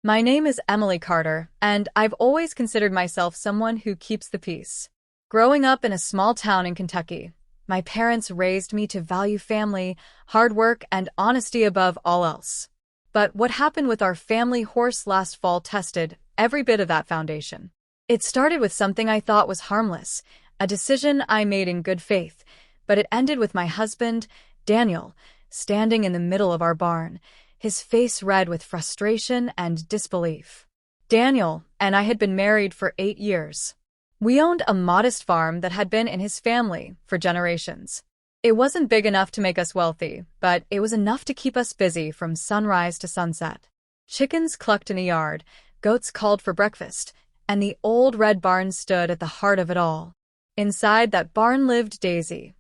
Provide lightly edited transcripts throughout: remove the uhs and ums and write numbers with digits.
My name is Emily Carter, and I've always considered myself someone who keeps the peace. Growing up in a small town in Kentucky, my parents raised me to value family, hard work, and honesty above all else. But what happened with our family horse last fall tested every bit of that foundation. It started with something I thought was harmless, a decision I made in good faith, but it ended with my husband, Daniel, standing in the middle of our barn, his face red with frustration and disbelief. Daniel and I had been married for 8 years. We owned a modest farm that had been in his family for generations. It wasn't big enough to make us wealthy, but it was enough to keep us busy from sunrise to sunset. Chickens clucked in the yard, goats called for breakfast, and the old red barn stood at the heart of it all. Inside that barn lived Daisy,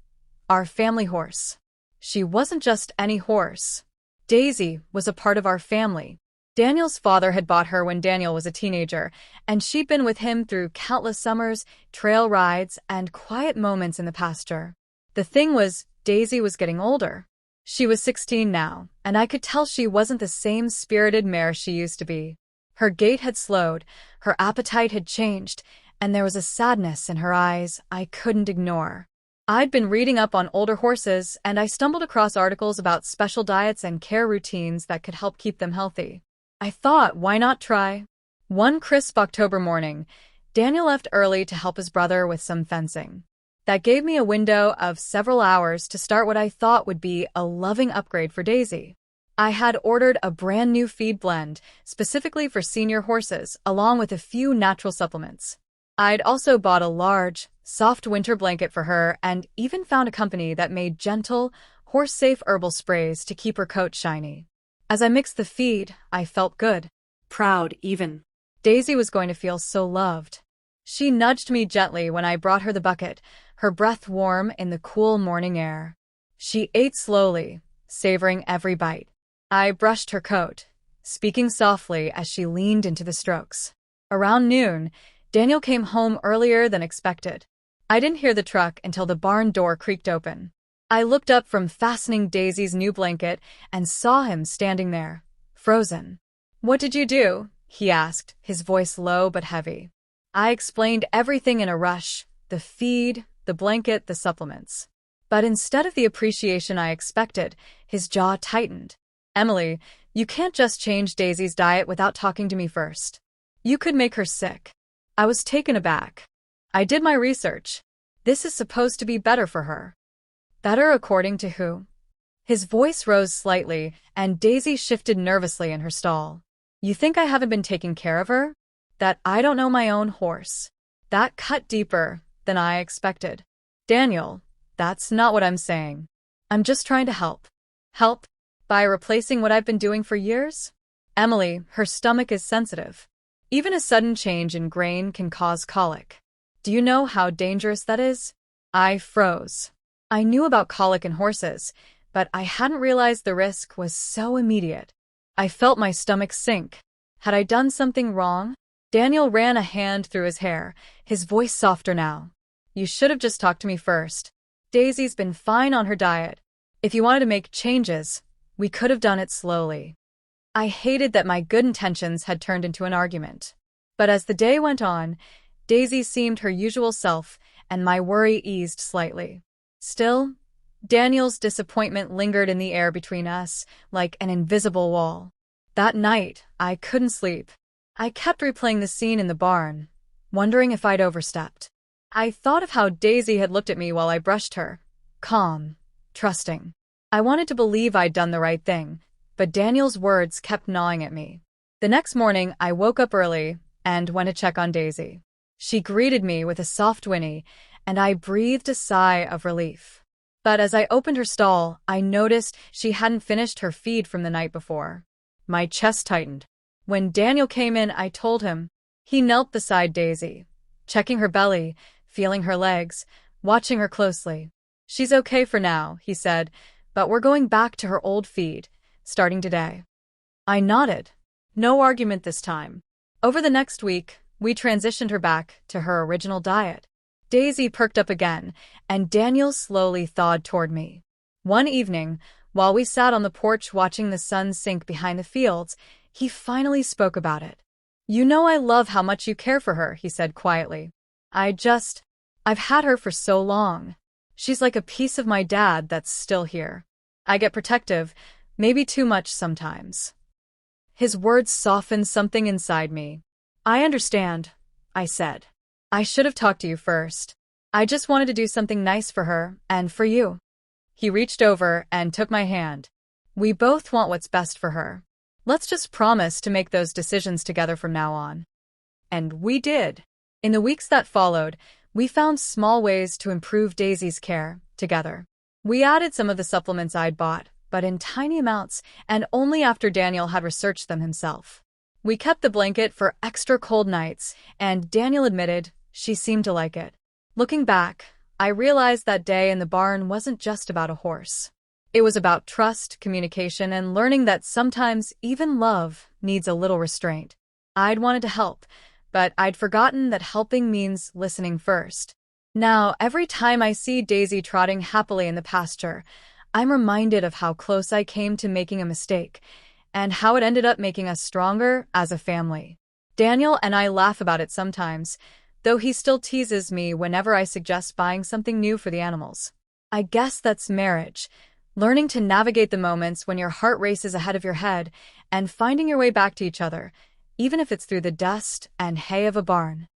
our family horse. She wasn't just any horse. Daisy was a part of our family. Daniel's father had bought her when Daniel was a teenager, and she'd been with him through countless summers, trail rides, and quiet moments in the pasture. The thing was, Daisy was getting older. She was 16 now, and I could tell she wasn't the same spirited mare she used to be. Her gait had slowed, her appetite had changed, and there was a sadness in her eyes I couldn't ignore. I'd been reading up on older horses, and I stumbled across articles about special diets and care routines that could help keep them healthy. I thought, why not try? One crisp October morning, Daniel left early to help his brother with some fencing. That gave me a window of several hours to start what I thought would be a loving upgrade for Daisy. I had ordered a brand new feed blend, specifically for senior horses, along with a few natural supplements. I'd also bought a large, soft winter blanket for her and even found a company that made gentle, horse-safe herbal sprays to keep her coat shiny. As I mixed the feed, I felt good. Proud, even. Daisy was going to feel so loved. She nudged me gently when I brought her the bucket, her breath warm in the cool morning air. She ate slowly, savoring every bite. I brushed her coat, speaking softly as she leaned into the strokes. Around noon, Daniel came home earlier than expected. I didn't hear the truck until the barn door creaked open. I looked up from fastening Daisy's new blanket and saw him standing there, frozen. "What did you do?" he asked, his voice low but heavy. I explained everything in a rush, the feed, the blanket, the supplements. But instead of the appreciation I expected, his jaw tightened. "Emily, you can't just change Daisy's diet without talking to me first. You could make her sick." I was taken aback. I did my research. This is supposed to be better for her. Better according to who? His voice rose slightly, and Daisy shifted nervously in her stall. "You think I haven't been taking care of her? That I don't know my own horse?" That cut deeper than I expected. "Daniel, that's not what I'm saying. I'm just trying to help." "Help? By replacing what I've been doing for years?" "Emily, her stomach is sensitive. Even a sudden change in grain can cause colic. Do you know how dangerous that is?" I froze. I knew about colic in horses, but I hadn't realized the risk was so immediate. I felt my stomach sink. Had I done something wrong? Daniel ran a hand through his hair, his voice softer now. "You should have just talked to me first. Daisy's been fine on her diet. If you wanted to make changes, we could have done it slowly." I hated that my good intentions had turned into an argument. But as the day went on, Daisy seemed her usual self, and my worry eased slightly. Still, Daniel's disappointment lingered in the air between us, like an invisible wall. That night, I couldn't sleep. I kept replaying the scene in the barn, wondering if I'd overstepped. I thought of how Daisy had looked at me while I brushed her, calm, trusting. I wanted to believe I'd done the right thing, but Daniel's words kept gnawing at me. The next morning, I woke up early and went to check on Daisy. She greeted me with a soft whinny, and I breathed a sigh of relief. But as I opened her stall, I noticed she hadn't finished her feed from the night before. My chest tightened. When Daniel came in, I told him. He knelt beside Daisy, checking her belly, feeling her legs, watching her closely. "She's okay for now," he said, "but we're going back to her old feed, starting today." I nodded. No argument this time. Over the next week, we transitioned her back to her original diet. Daisy perked up again, and Daniel slowly thawed toward me. One evening, while we sat on the porch watching the sun sink behind the fields, He finally spoke about it. "You know I love how much you care for her," he said quietly. I've had her for so long. She's like a piece of my dad that's still here. I get protective, maybe too much sometimes." His words softened something inside me. "I understand," I said. "I should have talked to you first. I just wanted to do something nice for her and for you." He reached over and took my hand. "We both want what's best for her. Let's just promise to make those decisions together from now on." And we did. In the weeks that followed, we found small ways to improve Daisy's care together. We added some of the supplements I'd bought, but in tiny amounts and only after Daniel had researched them himself. We kept the blanket for extra cold nights, and Daniel admitted she seemed to like it. Looking back, I realized that day in the barn wasn't just about a horse. It was about trust, communication, and learning that sometimes even love needs a little restraint. I'd wanted to help, but I'd forgotten that helping means listening first. Now, every time I see Daisy trotting happily in the pasture, I'm reminded of how close I came to making a mistake, and how it ended up making us stronger as a family. Daniel and I laugh about it sometimes, though he still teases me whenever I suggest buying something new for the animals. I guess that's marriage, learning to navigate the moments when your heart races ahead of your head and finding your way back to each other, even if it's through the dust and hay of a barn.